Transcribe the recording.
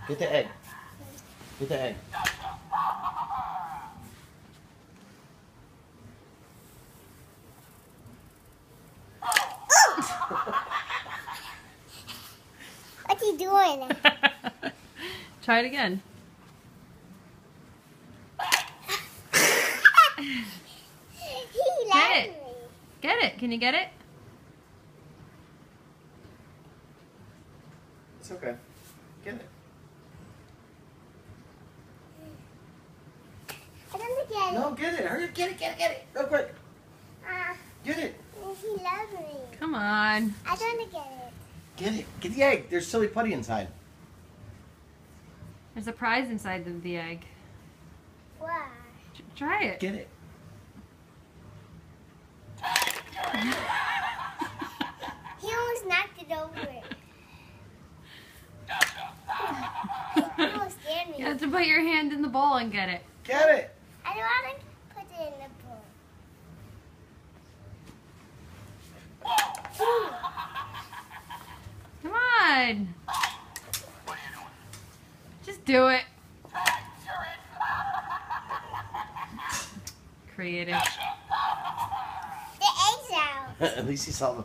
Get the egg. Get the egg. What's he doing? Try it again. He Get loves it. me. Get it. Can you get it? It's okay. Get it. I don't get it. No, get it. Hurry up. Get it. Real quick. Get it. He loves me. Come on. I don't get it. Get it. Get the egg. There's silly putty inside. There's a prize inside the egg. Why? Try it. Get it. He almost knocked it over. He almost scared me. You have to put your hand in the bowl and get it. Get it. I don't want to put it in the bowl. Come on. Just do it. Creative. The egg's out. At least he saw the